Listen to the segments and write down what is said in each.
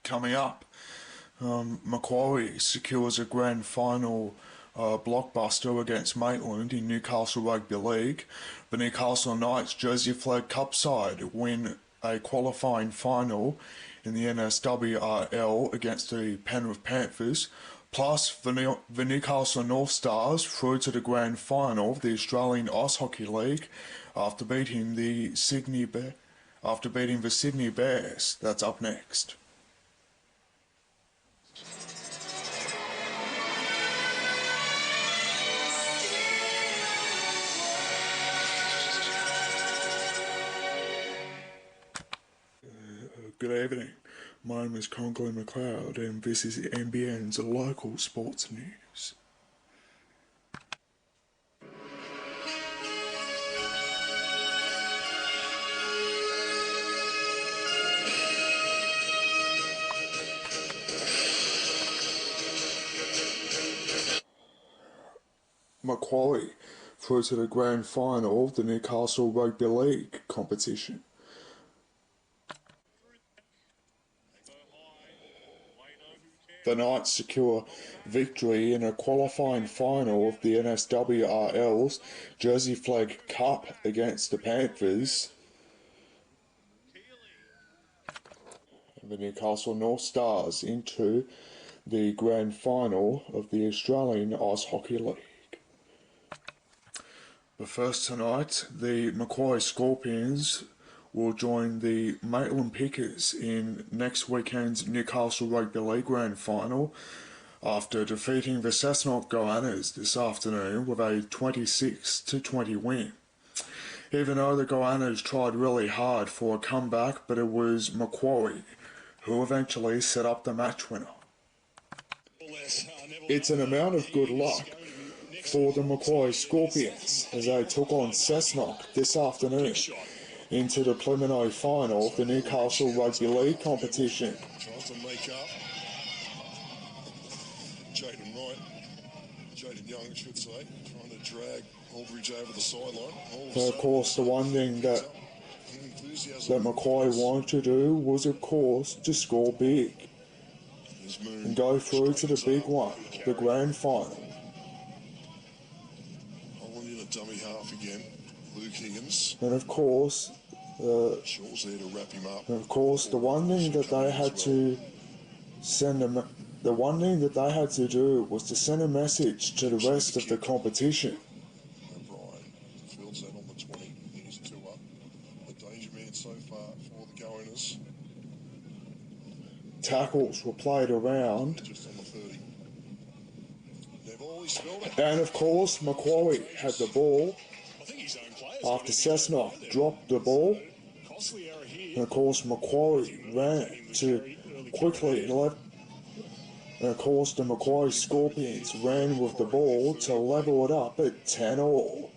Coming up, Macquarie secures a grand final blockbuster against Maitland in Newcastle Rugby League. The Newcastle Knights Jersey Flag Cup side win a qualifying final in the NSWRL against the Penrith Panthers. Plus, the Newcastle North Stars through to the grand final of the Australian Ice Hockey League after beating the Sydney Bears. That's up next. Good evening. My name is Conklin McLeod and this is NBN's local sports news. Macquarie through to the grand final of the Newcastle Rugby League competition. The Knights secure victory in a qualifying final of the NSWRL's Jersey Flag Cup against the Panthers. And the Newcastle North Stars into the grand final of the Australian Ice Hockey League. But first tonight, the Macquarie Scorpions will join the Maitland Pickers in next weekend's Newcastle Rugby League Grand Final after defeating the Cessnock Goannas this afternoon with a 26-20 win. Even though the Goannas tried really hard for a comeback, but it was Macquarie who eventually set up the match winner. It's an amount of good luck for the Macquarie Scorpions as they took on Cessnock this afternoon into the preliminary final of the Newcastle Rugby League competition. Tries to make up. Jaden Young, I should say, trying to drag Aldridge over the sideline. So of course, the one thing that Macquarie wanted to do was, of course, to score big and go through to the big one, the grand final. Holland in a dummy half again. Luke Higgins. And of course, Shaw's there to wrap him up. And of course, the one thing that they had to do was to send a message to the rest of the competition. O'Brien fields that on the 20. He's 2 up. A danger man so far for the Goannas. Tackles were played around. Just on the 30. Neville, he spilled it. And of course, Macquarie had the ball after Cessnock dropped the ball. And of course, Macquarie ran to quickly left. And of course, the Macquarie Scorpions ran with the ball to level it up at 10-all.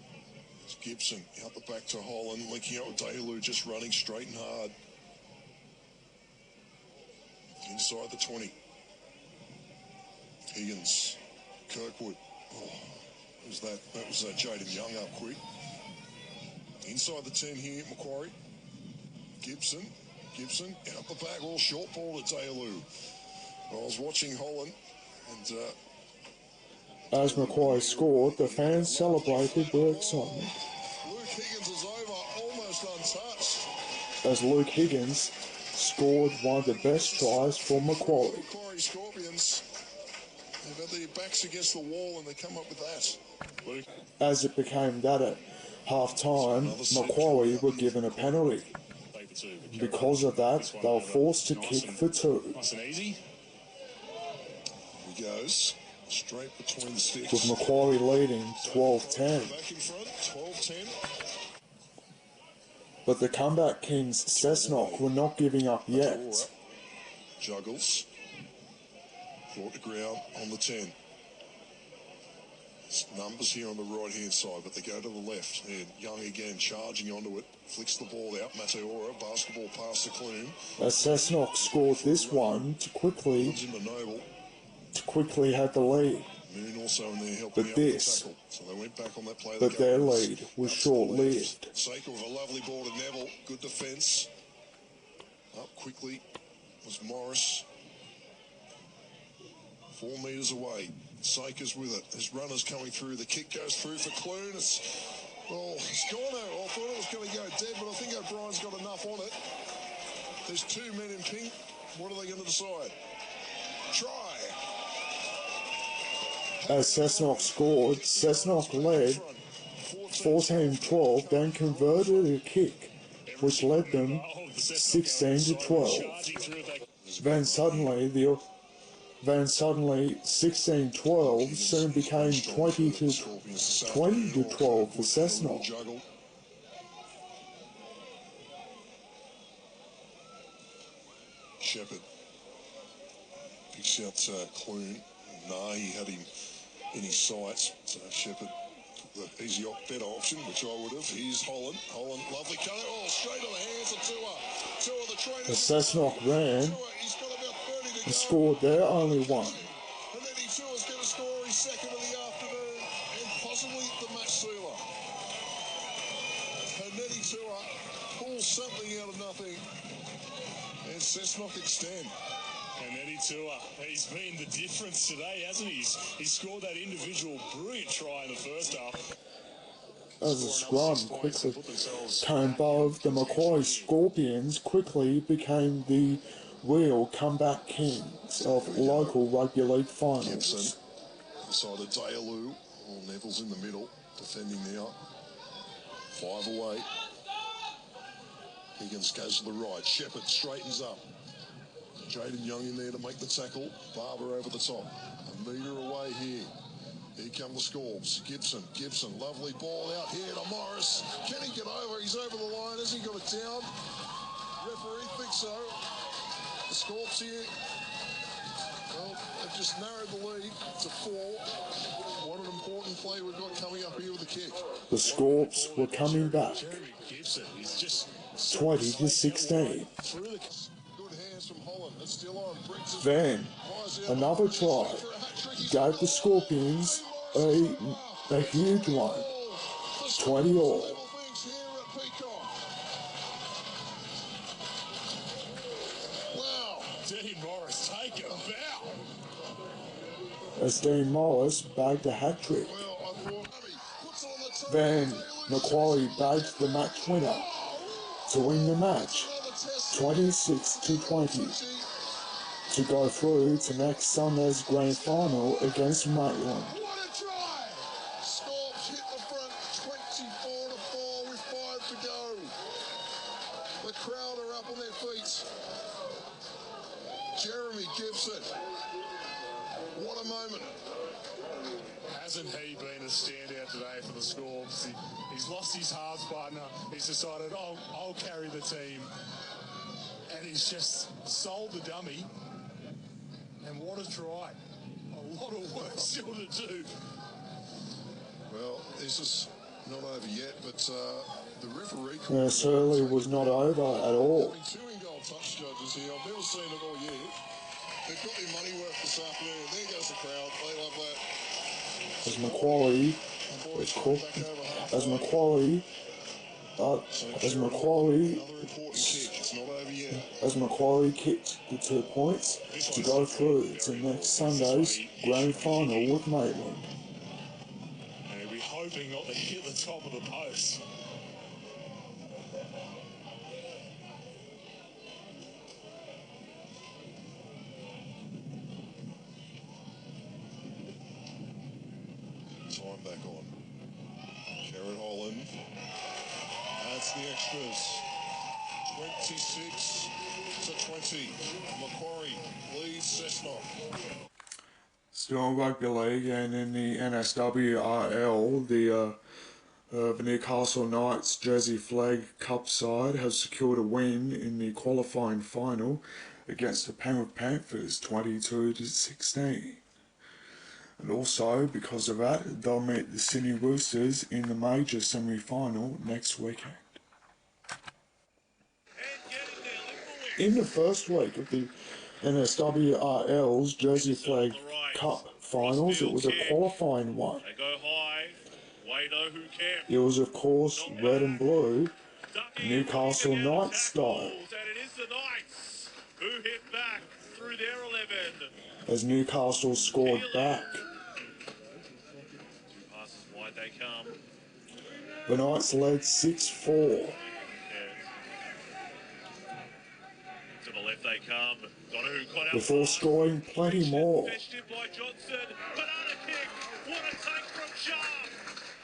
It's Gibson out the back to Holland, linking up with Dalu, just running straight and hard. Inside the 20. Higgins, Kirkwood. Oh, that was Jaden Young up quick. Inside the 10 here, Macquarie. Gibson out the back, all short ball to Dalu. I was watching Holland, and as Macquarie scored, the fans celebrated with excitement. Luke Higgins is over, almost untouched. As Luke Higgins scored one of the best tries for Macquarie. Macquarie Scorpions, they've had their backs against the wall, and they come up with that. As it became that at half-time, Macquarie were given a penalty. Because of that, they were forced to kick for 2. Nice and easy. He goes straight between the sticks. With Macquarie leading 12-10. Back in front, 12-10. But the comeback kings Cessnock were not giving up yet. Juggles. Brought to ground on the 10. Numbers here on the right-hand side, but they go to the left. And Young again charging onto it. Flicks the ball out. Mateora, basketball past the Clune. As Cessnock scored this one to quickly have the lead. Moon also in there helping But out this, with the tackle. So they went back on that play. but their lead was short-lived. Sake of a lovely ball to Neville. Good defence. Up quickly was Morris. 4 metres away. Sakers with it. His runner's coming through. The kick goes through for Clune. It's gone out. I thought it was going to go dead, but I think O'Brien's got enough on it. There's 2 men in pink. What are they going to decide? Try. As Cessnock scored, Cessnock led 14-12, then converted a kick, which led them 16-12. Then suddenly 16-12 soon became 20-12 for Cessnock. Shepherd picks out Clune. No, he had him in his sights. So Shepherd took the easy better option, which I would have. Here's Holland. Holland, lovely cut. Oh, straight on the hands of Tua. Tua, the trainer. As Cessnock ran He's got about 30 to and go. scored there, only one. And then Tua's going to score his second of the afternoon and possibly the match sealer. And then Tua pulls something out of nothing. And Cessnock extend. And Eddie Tua, he's been the difference today, hasn't he? He scored that individual brilliant try in the first half. As the scrum quickly came above, the Macquarie Scorpions quickly became the real comeback kings of local rugby league finals. Gibson, inside of Dealoo. Neville's in the middle, defending now. 5 away. Higgins goes to the right. Shepherd straightens up. Jaden Young in there to make the tackle. Barber over the top. A metre away here. Here come the Scorps. Gibson, lovely ball out here to Morris. Can he get over? He's over the line. Has he got it down? Referee thinks so. The Scorps here. Well, they've just narrowed the lead to 4. What an important play we've got coming up here with the kick. The Scorps were coming back, 20-16. Then, another try gave the Scorpions a huge one, 20-all. Dean Morris, take a bow. As Dean Morris bagged a hat-trick. Then, Macquarie bagged the match winner to win the match, 26-20. To go through to next Sunday's grand final against Maitland. What a try! Scorps hit the front 24-4 with 5 to go. The crowd are up on their feet. Jeremy Gibson. What a moment. Hasn't he been a standout today for the Scorps? He's lost his halves partner. He's decided, I'll carry the team. And he's just sold the dummy. And what a try. A lot of work still to do. Well, this is not over yet, but the referee... Certainly was not over at all. 2 in-goal touch judges here. I've never seen it all year. They've got their money worth this afternoon. There goes the crowd. They love that. As Macquarie kicked the 2 points to go through to next Sunday's grand final with Maitland. And he'll be hoping not to hit the top of the post. Time back on. Jared Holland. That's the extras. 26-20. Macquarie leads Cessnock. Still in rugby league and in the NSWRL, the Newcastle Knights Jersey Flag Cup side has secured a win in the qualifying final against the Penrith Panthers 22-16. And also, because of that, they'll meet the Sydney Roosters in the major semi-final next weekend. In the first week of the NSWRL's Jersey Flag Cup finals, it was a qualifying one. They go high. Wado who cares. It was, of course, red and blue, Newcastle Knights style. And it is the Knights who hit back. through their 11. as Newcastle scored back. Two passes wide they come. The Knights led 6-4. To the left they come. Donahue quite out Before scoring plenty more. Fetched in by Johnson. Banana kick. What a take from Sharp.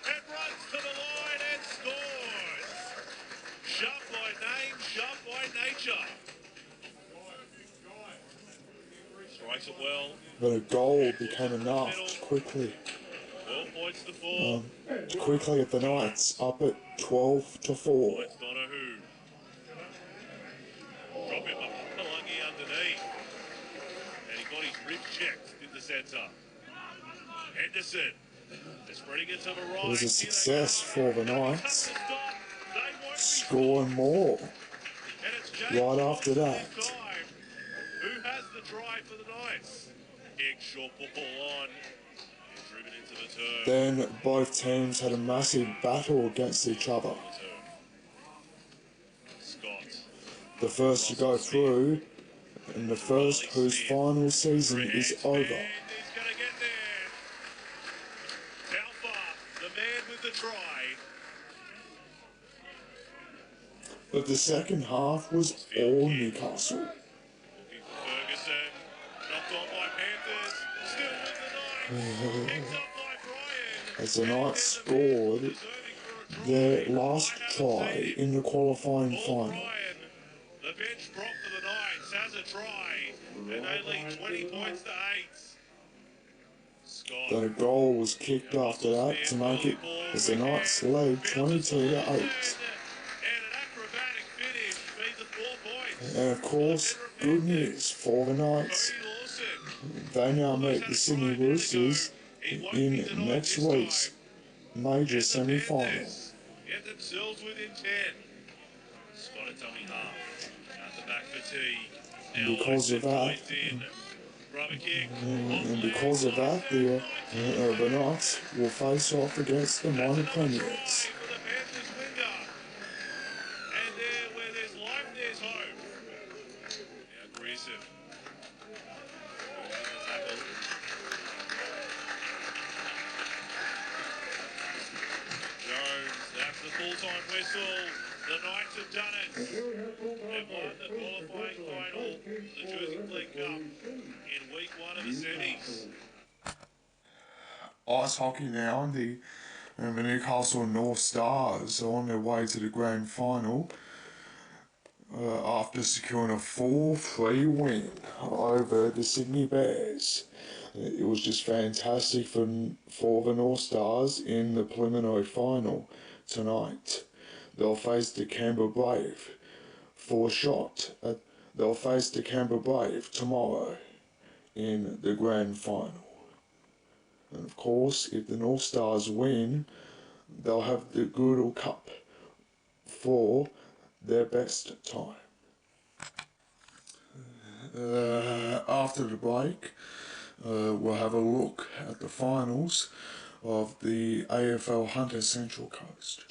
And runs to the line and scores. Sharp by name, Sharp by nature. Strikes it well. But a goal became enough quickly. 12 points to 4. Quickly at the Knights, up at 12-4. Points Donahue. Drop him up Palungi underneath. And he got his ribs checked in the centre. Henderson. They're spreading it to the right. It was a success for the Knights. They won't be Scoring more And it's James right after Johnson that. this time. Who has the try for the Knights? Big short ball on. And driven into the turf. Then both teams had a massive battle against each other. Scott. The first to go through, and the first whose final season is over. And he's going to get there. Alpha, the man with the try. But the second half was all Newcastle. Looking for Ferguson. Knocked on by Panthers. Still with the Knights. Picked up by Brian. As the Knights scored their last try in the qualifying final. Brian, the bench prop for the Knights, has a try. And they lead 20 points to 8. Scott. Then a goal was kicked after that to make it as the Knights led 22-8. And an acrobatic finish means a 4 points. And of course, good news for the Knights. Cody Lawson. They now meet the Sydney Roosters in next week's major semi-final. Get themselves within 10. Scott at dummy half. Out the back fatigue. And because of that, Rubber kick. and because of that, the Knights will face off against the minor premiers. For the Panthers winger. And there, where there's life, there's hope. Now aggressive. Tackle. Jones, that's the full-time whistle. The Knights have done it. They've won the qualifying final, the Jersey Fleet Cup, in week 1 of the semis. Ice hockey now, and the Newcastle North Stars are on their way to the grand final after securing a 4-3 win over the Sydney Bears. It was just fantastic for the North Stars in the preliminary final tonight. They'll face the Canberra Brave for a shot. They'll face the Canberra Brave tomorrow in the grand final. And of course, if the North Stars win, they'll have the Goodall Cup for their best time. After the break, we'll have a look at the finals of the AFL Hunter Central Coast.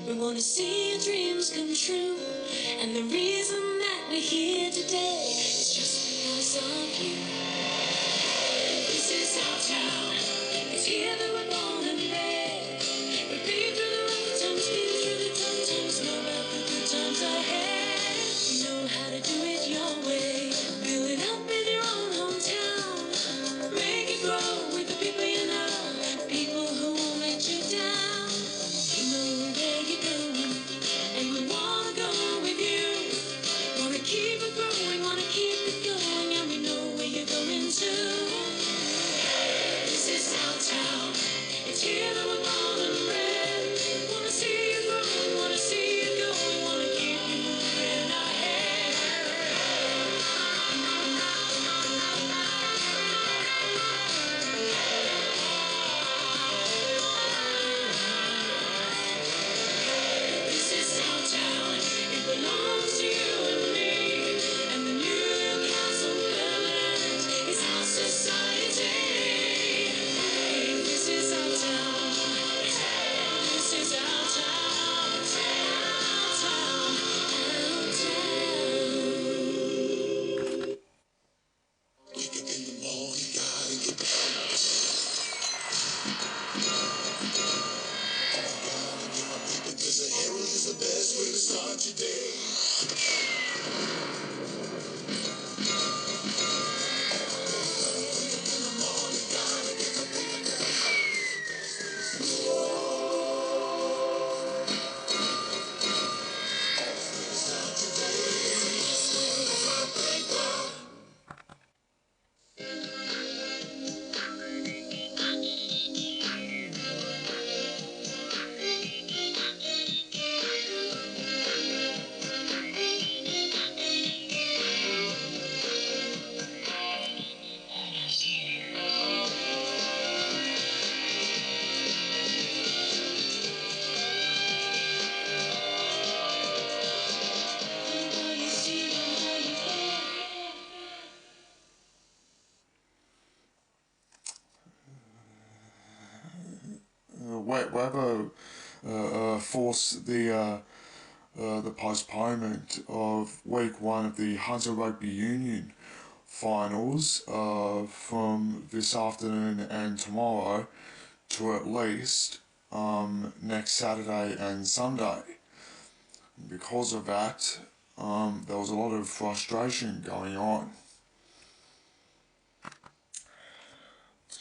We want to see your dreams come true. And the reason that we're here today is just because of you. This is our town. It's here that we're born and bred. We've been through the rough times, been through the tough times, know about the good times ahead. We know how to do it your way. Build it up in your own hometown. Make it grow with the people you know. People who won't let you down. You know where you're going, and we wanna go with you. Wet weather forced the postponement of week one of the Hunter Rugby Union finals from this afternoon and tomorrow to at least next Saturday and Sunday. Because of that, there was a lot of frustration going on.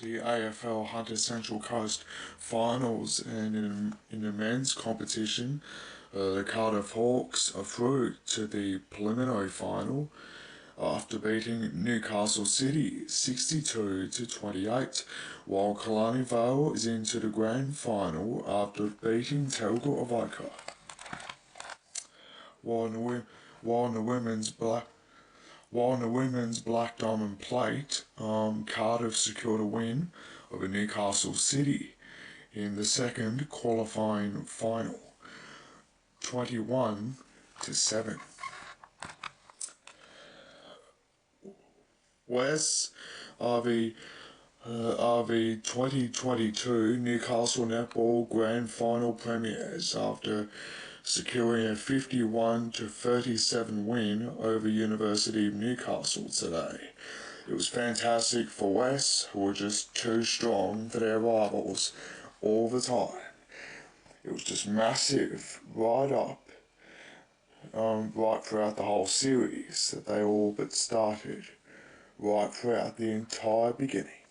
The AFL Hunter Central Coast finals, and in the men's competition, the Cardiff Hawks are through to the preliminary final after beating Newcastle City 62-28, while Killarney Vale is into the grand final after beating Telgor Avoca. While in the women's Black Diamond Plate, Cardiff secured a win over Newcastle City in the second qualifying final, 21-7. West RV 2022 Newcastle Netball Grand Final premieres after securing a 51-37 win over University of Newcastle today. It was fantastic for West, who were just too strong for their rivals all the time. It was just massive, right throughout the whole series that they all but started, right throughout the entire beginning.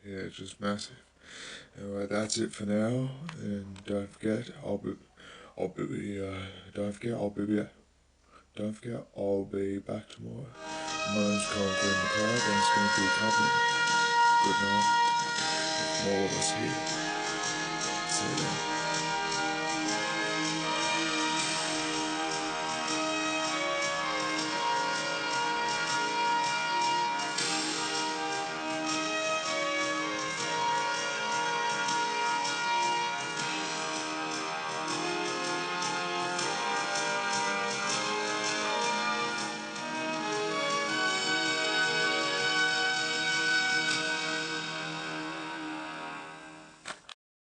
Yeah, just massive. Anyway, that's it for now, and don't forget, I'll be back tomorrow. My name's Colin Green McLeod, and it's going to be company. Good night. More of us here. See you then.